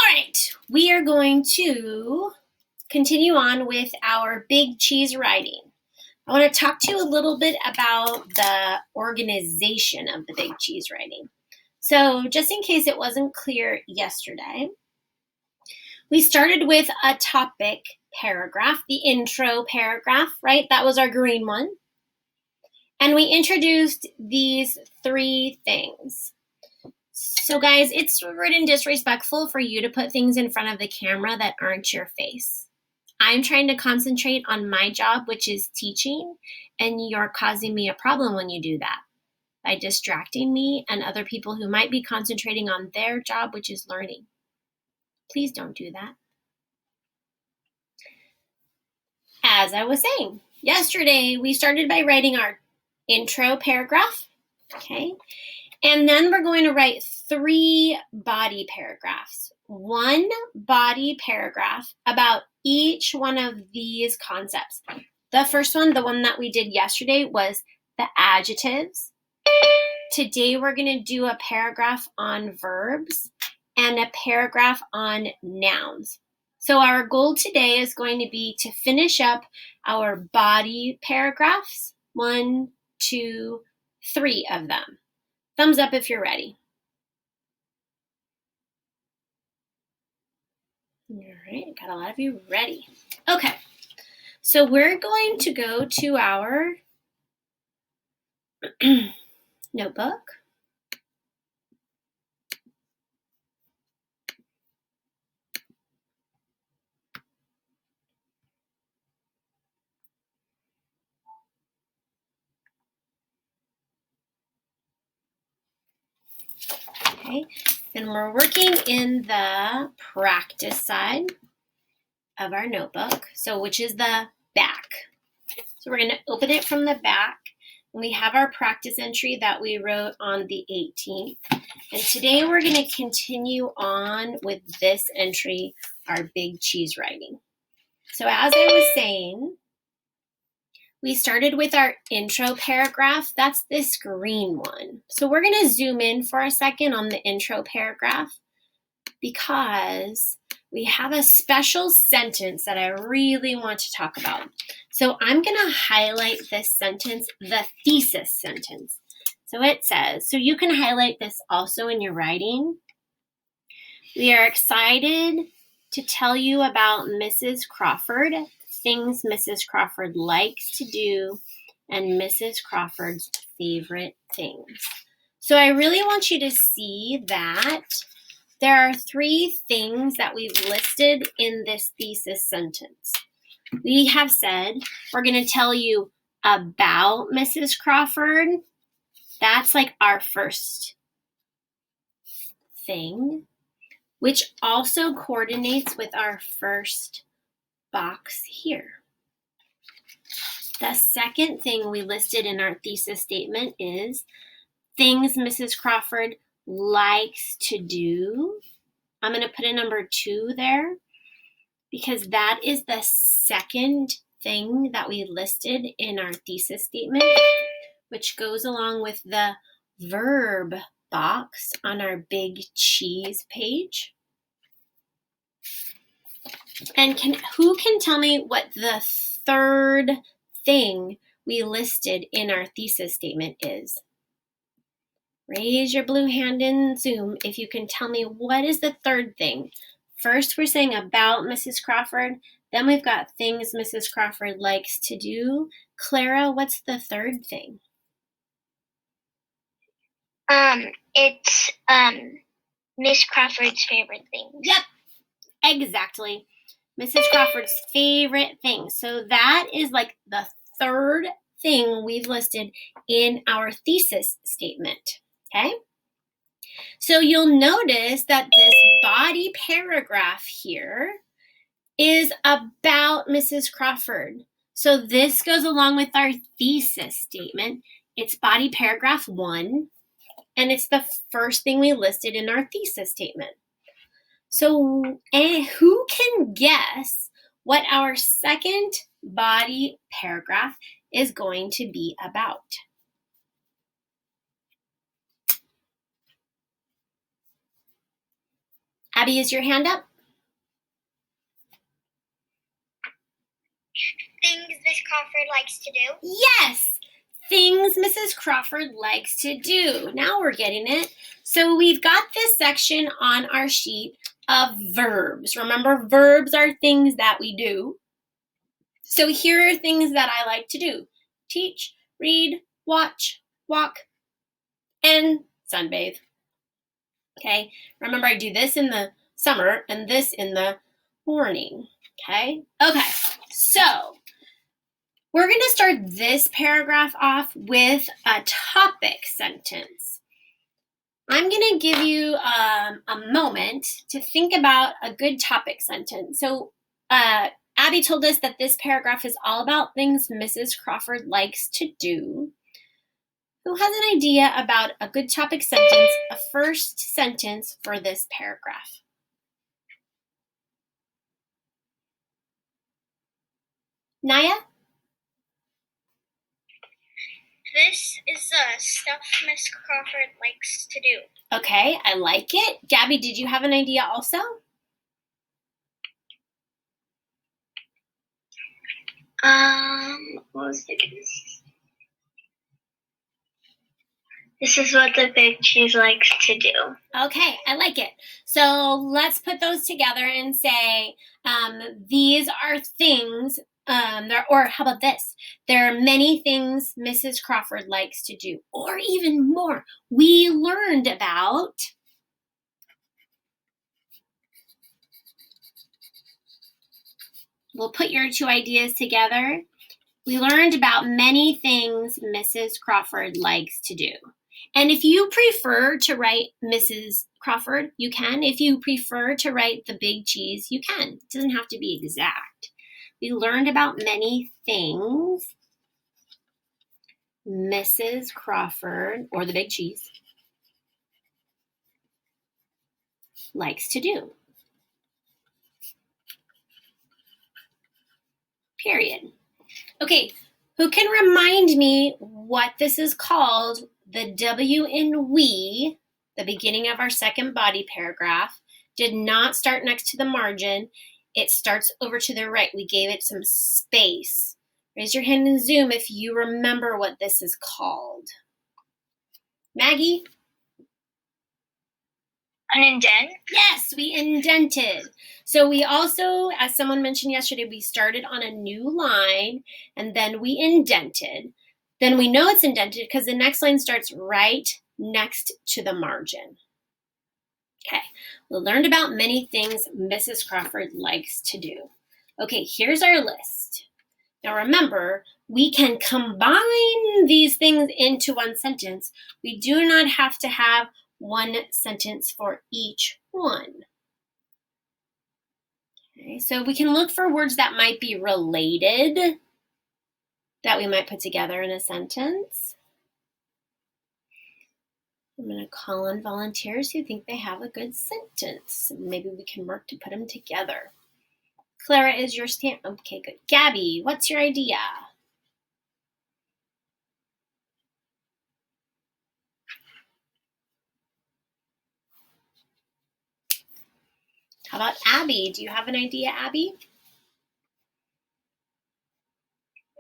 right, we are going to continue on with our big cheese writing. I want to talk to you a little bit about the organization of the big cheese writing. So just in case it wasn't clear yesterday, we started with a topic paragraph, the intro paragraph, right? That was our green one. And we introduced these three things. So guys, it's rude and disrespectful for you to put things in front of the camera that aren't your face. I'm trying to concentrate on my job, which is teaching, and you're causing me a problem when you do that by distracting me and other people who might be concentrating on their job, which is learning. Please don't do that. As I was saying, yesterday we started by writing our intro paragraph, okay? And then we're going to write 3 body paragraphs. 1 body paragraph about each one of these concepts. The first one, the one that we did yesterday, was the adjectives. Today we're going to do a paragraph on verbs and a paragraph on nouns. So our goal today is going to be to finish up our body paragraphs, 1, 2, 3 of them. Thumbs up if you're ready. All right, got a lot of you ready. Okay, so we're going to go to our notebook. Okay, and we're working in the practice side of our notebook, so which is the back. So we're going to open it from the back, and we have our practice entry that we wrote on the 18th. And today we're going to continue on with this entry, our big cheese writing. So as I was saying, we started with our intro paragraph. That's this green one. So we're going to zoom in for a second on the intro paragraph because we have a special sentence that I really want to talk about. So I'm going to highlight this sentence, the thesis sentence. So it says, so you can highlight this also in your writing. We are excited to tell you about Mrs. Crawford, things Mrs. Crawford likes to do, and Mrs. Crawford's favorite things. So I really want you to see that there are 3 things that we've listed in this thesis sentence. We have said we're going to tell you about Mrs. Crawford. That's like our first thing, which also coordinates with our first box here. The second thing we listed in our thesis statement is things Mrs. Crawford likes to do. I'm going to put a number 2 there because that is the second thing that we listed in our thesis statement, which goes along with the verb box on our big cheese page. And who can tell me what the third thing we listed in our thesis statement is? Raise your blue hand in Zoom if you can tell me what is the third thing. First, we're saying about Mrs. Crawford. Then we've got things Mrs. Crawford likes to do. Clara, what's the third thing? It's Miss Crawford's favorite things. Yep, exactly. Mrs. Crawford's favorite things. So that is like the third thing we've listed in our thesis statement, okay? So you'll notice that this body paragraph here is about Mrs. Crawford. So this goes along with our thesis statement. It's body paragraph 1, and it's the first thing we listed in our thesis statement. So who can guess what our second body paragraph is going to be about? Abby, is your hand up? Things Miss Crawford likes to do. Yes, things Mrs. Crawford likes to do. Now we're getting it. So we've got this section on our sheet of verbs. Remember, verbs are things that we do. So here are things that I like to do: teach, read, watch, walk, and sunbathe. Okay, remember I do this in the summer and this in the morning. Okay, so we're going to start this paragraph off with a topic sentence. I'm going to give you a moment to think about a good topic sentence. So Abby told us that this paragraph is all about things Mrs. Crawford likes to do. Who has an idea about a good topic sentence, a first sentence for this paragraph? Naya? This is the stuff Miss Crawford likes to do. Okay, I like it. Gabby, did you have an idea also? What was it? This is what the big cheese likes to do. Okay, I like it. So let's put those together and say these are things, or how about this? There are many things Mrs. Crawford likes to do, or even more. We learned about we'll put your two ideas together. We learned about many things Mrs. Crawford likes to do. And if you prefer to write Mrs. Crawford, you can. If you prefer to write the big cheese, you can. It doesn't have to be exact. We learned about many things Mrs. Crawford, or the big cheese, likes to do. Period. Okay, who can remind me what this is called? The W in we, the beginning of our second body paragraph, did not start next to the margin. It starts over to the right. We gave it some space. Raise your hand in Zoom if you remember what this is called. Maggie? An indent? Yes, we indented. So we also, as someone mentioned yesterday, we started on a new line and then we indented. Then we know it's indented because the next line starts right next to the margin. Okay, we learned about many things Mrs. Crawford likes to do. Okay, here's our list. Now remember, we can combine these things into one sentence. We do not have to have one sentence for each one. Okay, so we can look for words that might be related that we might put together in a sentence. I'm going to call on volunteers who think they have a good sentence. Maybe we can work to put them together. Clara, is your stand? Okay, good. Gabby, what's your idea? How about Abby? Do you have an idea, Abby?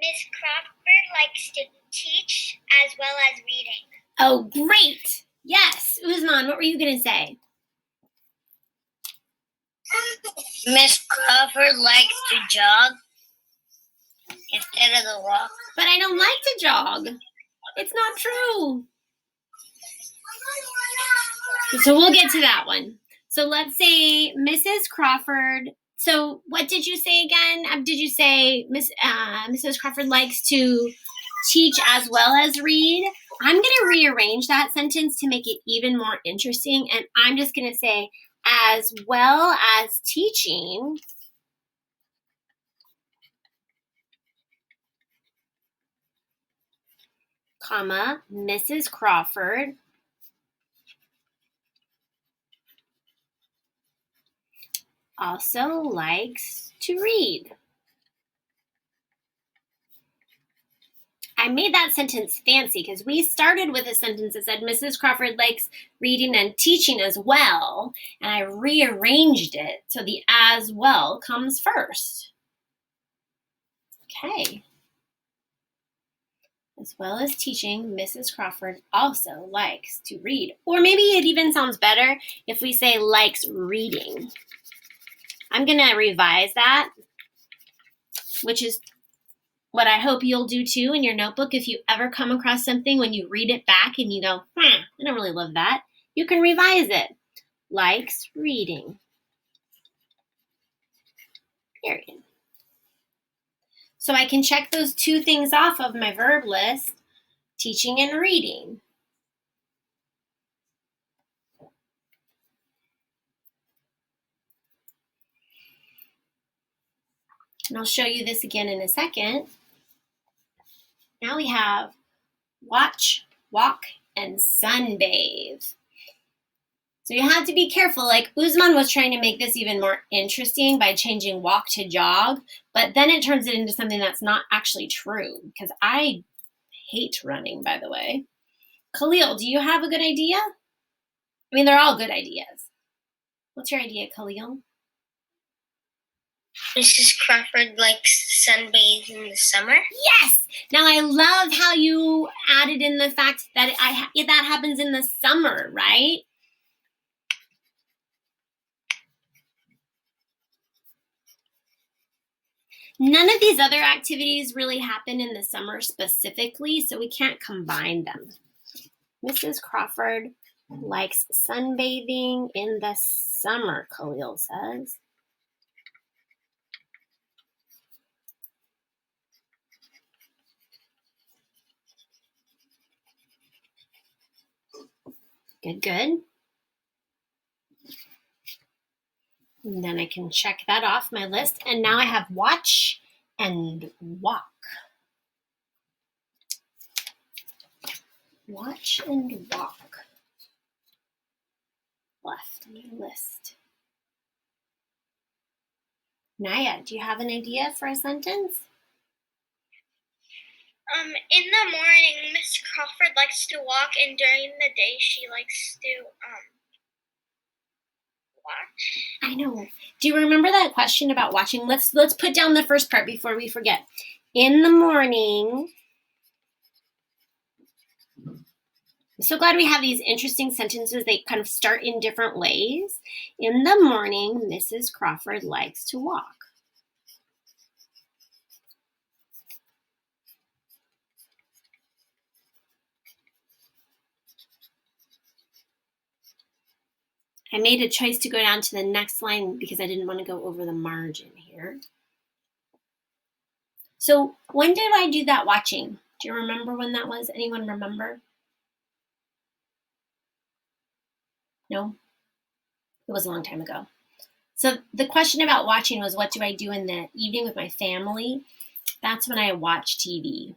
Miss Crawford likes to teach as well as reading. Oh, great. Yes. Usman, what were you going to say? Miss Crawford likes to jog instead of the walk. But I don't like to jog. It's not true. So we'll get to that one. So let's say Mrs. Crawford. So what did you say again? Did you say Mrs. Crawford likes to teach as well as read? I'm going to rearrange that sentence to make it even more interesting. And I'm just going to say as well as teaching. Comma, Mrs. Crawford also likes to read. I made that sentence fancy because we started with a sentence that said Mrs. Crawford likes reading and teaching as well, and I rearranged it so the as well comes first. Okay. As well as teaching, Mrs. Crawford also likes to read. Or maybe it even sounds better if we say likes reading. I'm going to revise that, which is what I hope you'll do too in your notebook. If you ever come across something when you read it back and you go, I don't really love that, you can revise it. Likes reading. Period. So I can check those two things off of my verb list, teaching and reading. And I'll show you this again in a second. Now we have watch, walk, and sunbathe. So you have to be careful. Like Usman was trying to make this even more interesting by changing walk to jog, but then it turns it into something that's not actually true because I hate running, by the way. Khalil, do you have a good idea? I mean, they're all good ideas. What's your idea, Khalil? Mrs. Crawford likes sunbathe in the summer. Yes! Now I love how you added in the fact that that happens in the summer, right? None of these other activities really happen in the summer specifically, so we can't combine them. Mrs. Crawford likes sunbathing in the summer, Khalil says. Good, good. And then I can check that off my list. And now I have watch and walk. Watch and walk. Left on your list. Naya, do you have an idea for a sentence? In the morning, Miss Crawford likes to walk, and during the day, she likes to watch. I know. Do you remember that question about watching? Let's put down the first part before we forget. In the morning. I'm so glad we have these interesting sentences. They kind of start in different ways. In the morning, Mrs. Crawford likes to walk. I made a choice to go down to the next line because I didn't want to go over the margin here. So when did I do that watching? Do you remember when that was? Anyone remember? No? It was a long time ago. So the question about watching was, what do I do in the evening with my family? That's when I watch TV.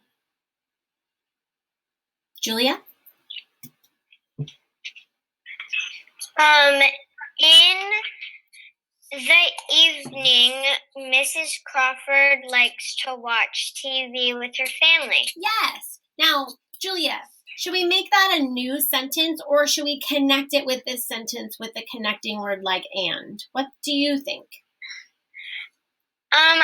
Julia? In the evening, Mrs. Crawford likes to watch TV with her family. Yes. Now, Julia, should we make that a new sentence or should we connect it with this sentence with the connecting word like and? What do you think? I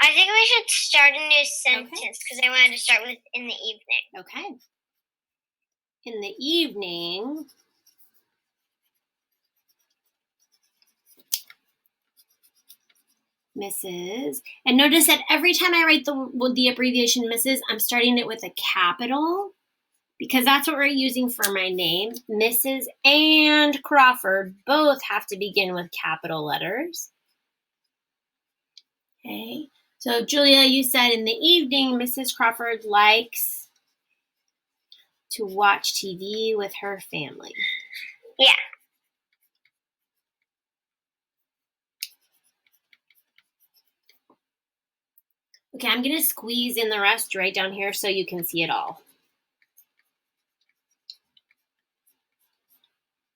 think we should start a new sentence because I wanted to start with in the evening. Okay. In the evening, Mrs. And notice that every time I write the abbreviation Mrs., I'm starting it with a capital because that's what we're using for my name. Mrs. and Crawford both have to begin with capital letters. Okay. So Julia, you said in the evening, Mrs. Crawford likes to watch TV with her family. Yeah. Okay, I'm going to squeeze in the rest right down here so you can see it all.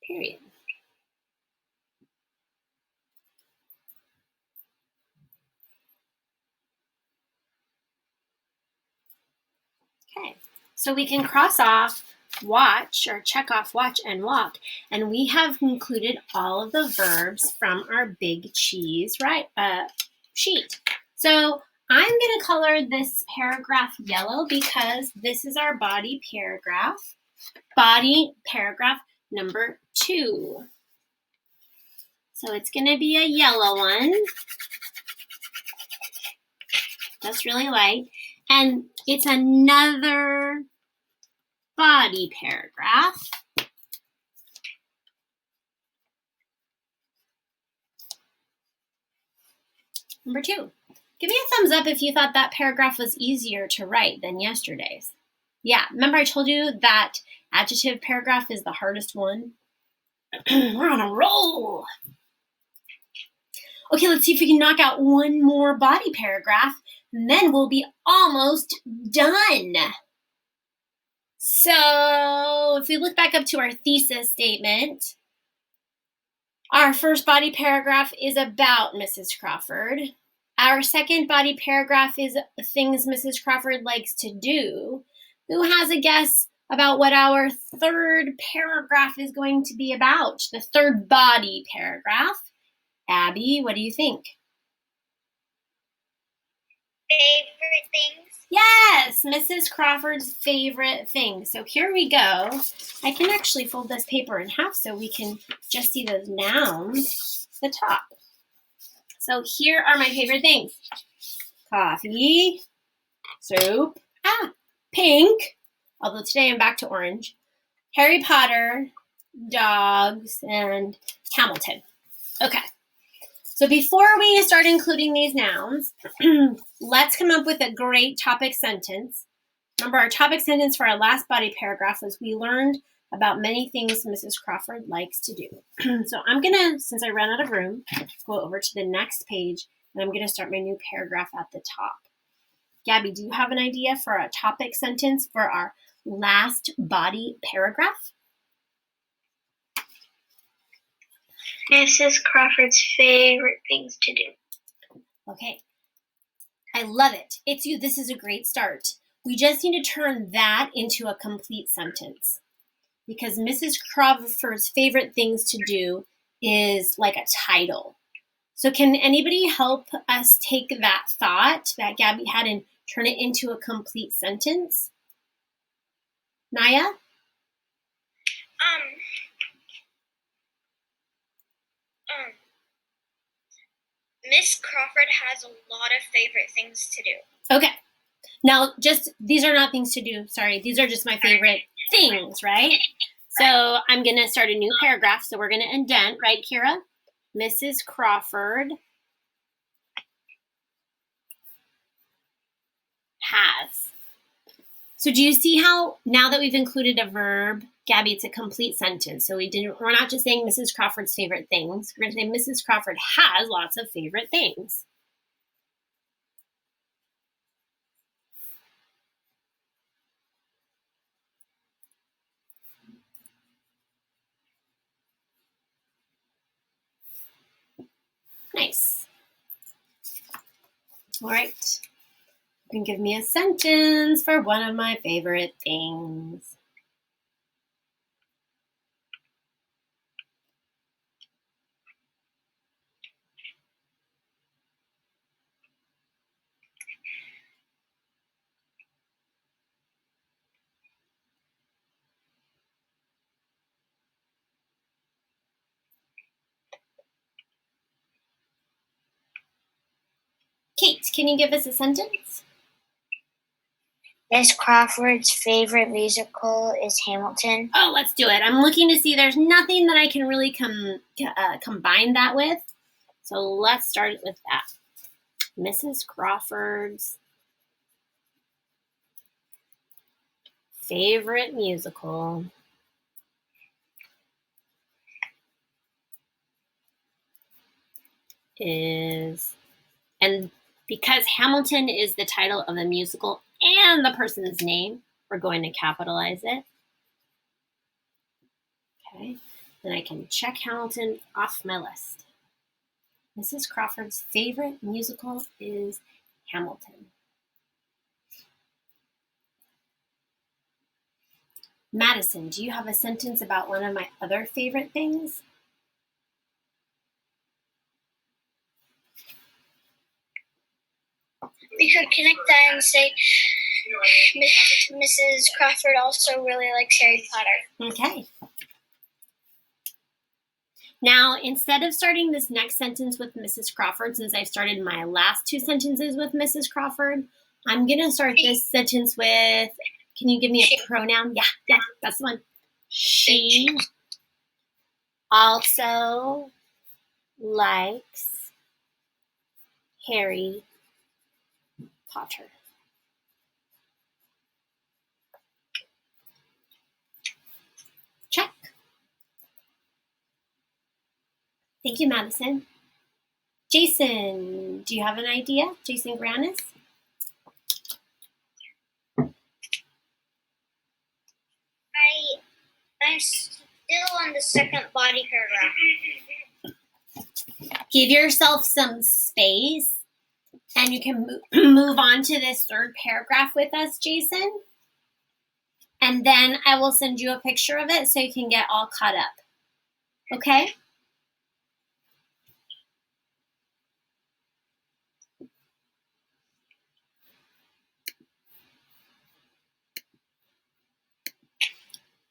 Period. So we can cross off watch or check off watch and walk. And we have included all of the verbs from our big cheese sheet. So I'm going to color this paragraph yellow because this is our body paragraph. Body paragraph number 2. So it's going to be a yellow one. Just really light. And it's another body paragraph. Number 2. Give me a thumbs up if you thought that paragraph was easier to write than yesterday's. Yeah, remember I told you that adjective paragraph is the hardest one? We're on a roll. Okay, let's see if we can knock out one more body paragraph, and then we'll be almost done. So if we look back up to our thesis statement, our first body paragraph is about Mrs. Crawford. Our second body paragraph is things Mrs. Crawford likes to do. Who has a guess about what our third paragraph is going to be about? The third body paragraph. Abby, what do you think? Favorite things? Yes, Mrs. Crawford's favorite things. So here we go. I can actually fold this paper in half so we can just see those nouns at the top. So here are my favorite things. Coffee, soup, pink, although today I'm back to orange, Harry Potter, dogs, and Hamilton. Okay. So before we start including these nouns, let's come up with a great topic sentence. Remember, our topic sentence for our last body paragraph was we learned about many things Mrs. Crawford likes to do. So I'm going to, since I ran out of room, go over to the next page, and I'm going to start my new paragraph at the top. Gabby, do you have an idea for a topic sentence for our last body paragraph? Mrs. Crawford's favorite things to do. Okay. I love it. It's you. This is a great start. We just need to turn that into a complete sentence because Mrs. Crawford's favorite things to do is like a title. So can anybody help us take that thought that Gabby had and turn it into a complete sentence? Naya? Miss Crawford has a lot of favorite things to do. Okay. Now, just these are not things to do. Sorry, these are just my favorite things, right? So I'm going to start a new paragraph. So we're going to indent, right, Kira? Mrs. Crawford has. So do you see how now that we've included a verb, Gabby, it's a complete sentence. So we're not just saying Mrs. Crawford's favorite things. We're going to say Mrs. Crawford has lots of favorite things. Nice. All right. You can give me a sentence for one of my favorite things. Kate, can you give us a sentence? Miss Crawford's favorite musical is Hamilton. Oh, let's do it. I'm looking to see there's nothing that I can really combine that with. So let's start with that. Mrs. Crawford's favorite musical is, and because Hamilton is the title of the musical and the person's name, we're going to capitalize it. Okay, then I can check Hamilton off my list. Mrs. Crawford's favorite musical is Hamilton. Madison, do you have a sentence about one of my other favorite things? We could connect that and say Mrs. Crawford also really likes Harry Potter. Okay. Now, instead of starting this next sentence with Mrs. Crawford, since I've started my last two sentences with Mrs. Crawford, I'm going to start this sentence with, can you give me a pronoun? Yeah, that's the one. She also likes Harry Potter. Check. Thank you, Madison. Jason, do you have an idea? Jason Granis? I'm still on the second body paragraph. Give yourself some space and you can move on to this third paragraph with us, Jason. And then I will send you a picture of it so you can get all caught up. Okay?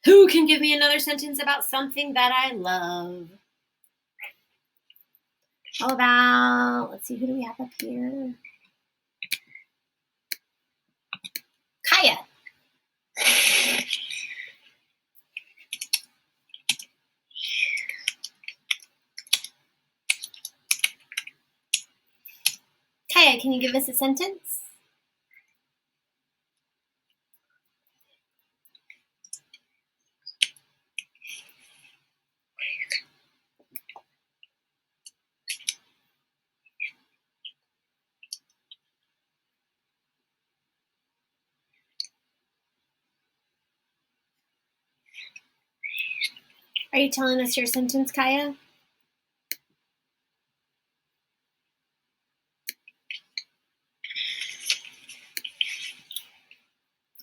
Who can give me another sentence about something that I love? How about, let's see, who do we have up here? Kaya. Kaya, can you give us a sentence? Are you telling us your sentence, Kaya?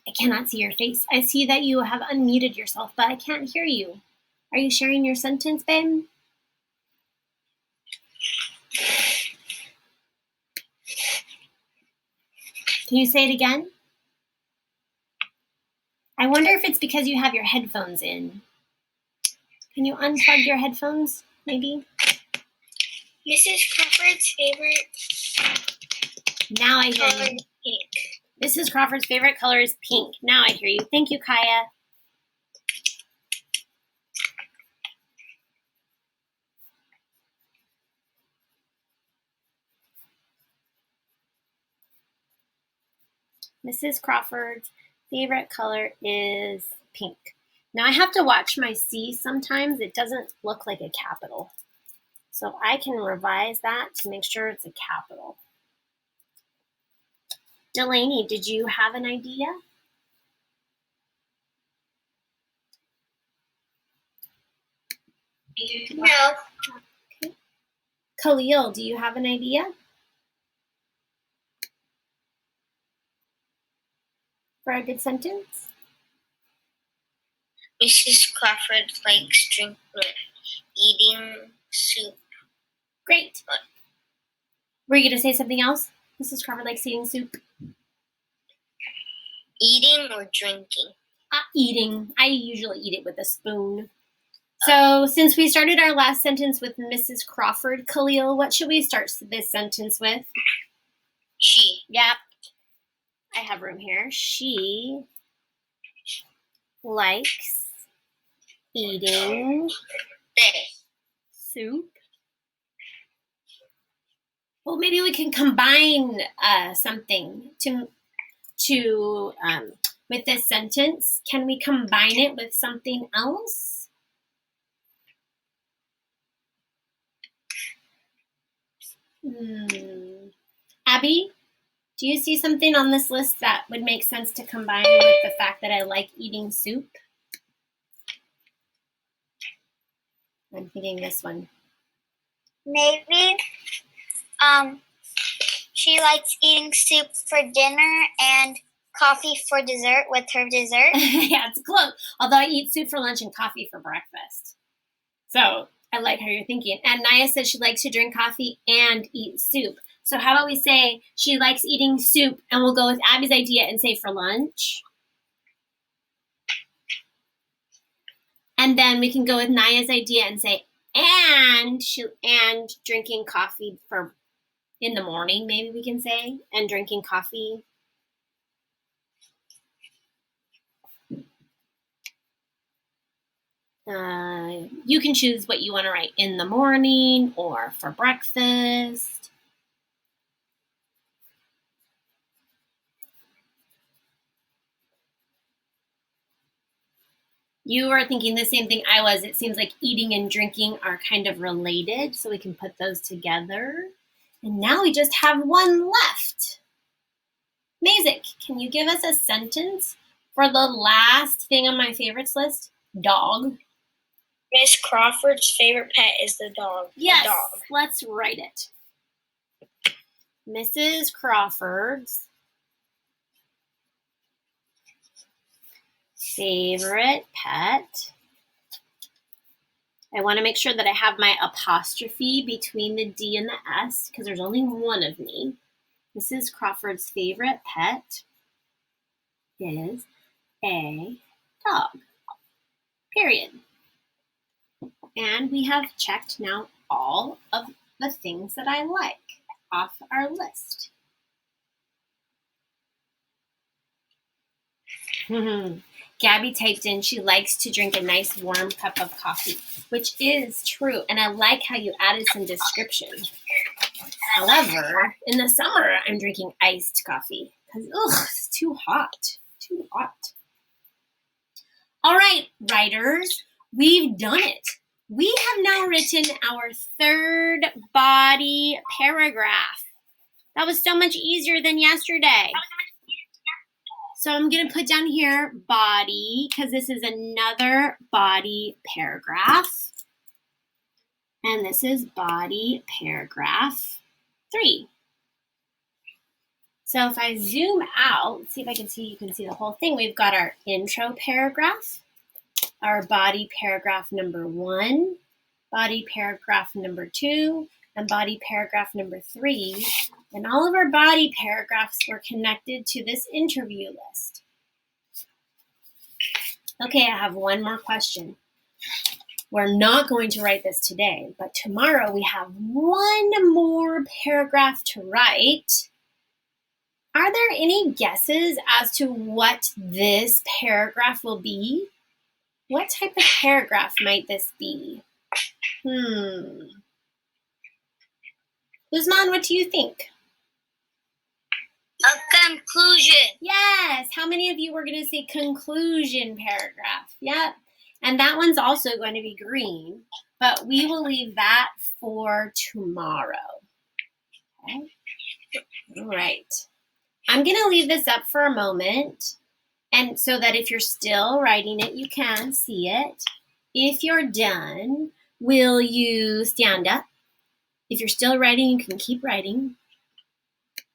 I cannot see your face. I see that you have unmuted yourself, but I can't hear you. Are you sharing your sentence, babe? Can you say it again? I wonder if it's because you have your headphones in. Can you unplug your headphones, maybe? Mrs. Crawford's favorite Now I hear color you. is pink. Mrs. Crawford's favorite color is pink. Now I hear you. Thank you, Kaya. Mrs. Crawford's favorite color is pink. Now I have to watch my C sometimes. It doesn't look like a capital. So I can revise that to make sure it's a capital. Delaney, did you have an idea? No. Okay. Khalil, do you have an idea for a good sentence? Mrs. Crawford likes eating soup. Great. Were you going to say something else? Mrs. Crawford likes eating soup. Eating or drinking? Eating. I usually eat it with a spoon. So since we started our last sentence with Mrs. Crawford, Khalil, what should we start this sentence with? She. Yep. I have room here. She likes eating soup. Well, maybe we can combine something to with this sentence. Can we combine it with something else? Abby, do you see something on this list that would make sense to combine with the fact that I like eating soup? I'm thinking this one. Maybe she likes eating soup for dinner and coffee for dessert with her dessert. Yeah, it's close. Although I eat soup for lunch and coffee for breakfast. So I like how you're thinking. And Naya says she likes to drink coffee and eat soup. So how about we say she likes eating soup, and we'll go with Abby's idea and say for lunch. And then we can go with Naya's idea and say and drinking coffee for in the morning, maybe we can say, and drinking coffee. You can choose what you want to write in the morning or for breakfast. You are thinking the same thing I was. It seems like eating and drinking are kind of related, so we can put those together. And now we just have one left. Mazik, can you give us a sentence for the last thing on my favorites list? Dog. Miss Crawford's favorite pet is the dog. Yes, The dog. let's write it. Mrs. Crawford's favorite pet. I want to make sure that I have my apostrophe between the D and the S because there's only one of me. Mrs. Crawford's favorite pet is a dog. Period. And we have checked now all of the things that I like off our list. Gabby typed in she likes to drink a nice warm cup of coffee, which is true. And I like how you added some description. However, in the summer, I'm drinking iced coffee because it's too hot. Too hot. All right, writers, we've done it. We have now written our third body paragraph. That was so much easier than yesterday. So I'm going to put down here body because this is another body paragraph. And this is body paragraph 3. So if I zoom out, let's see if I can see, you can see the whole thing. We've got our intro paragraph, our body paragraph number 1, body paragraph number 2, and body paragraph number 3. And all of our body paragraphs were connected to this interview list. Okay, I have one more question. We're not going to write this today, but tomorrow we have one more paragraph to write. Are there any guesses as to what this paragraph will be? What type of paragraph might this be? Guzman, what do you think? A conclusion. Yes. How many of you were going to say conclusion paragraph? Yep. And that one's also going to be green, but we will leave that for tomorrow. Okay. All right. I'm going to leave this up for a moment, and so that if you're still writing it, you can see it. If you're done, will you stand up? If you're still writing, you can keep writing.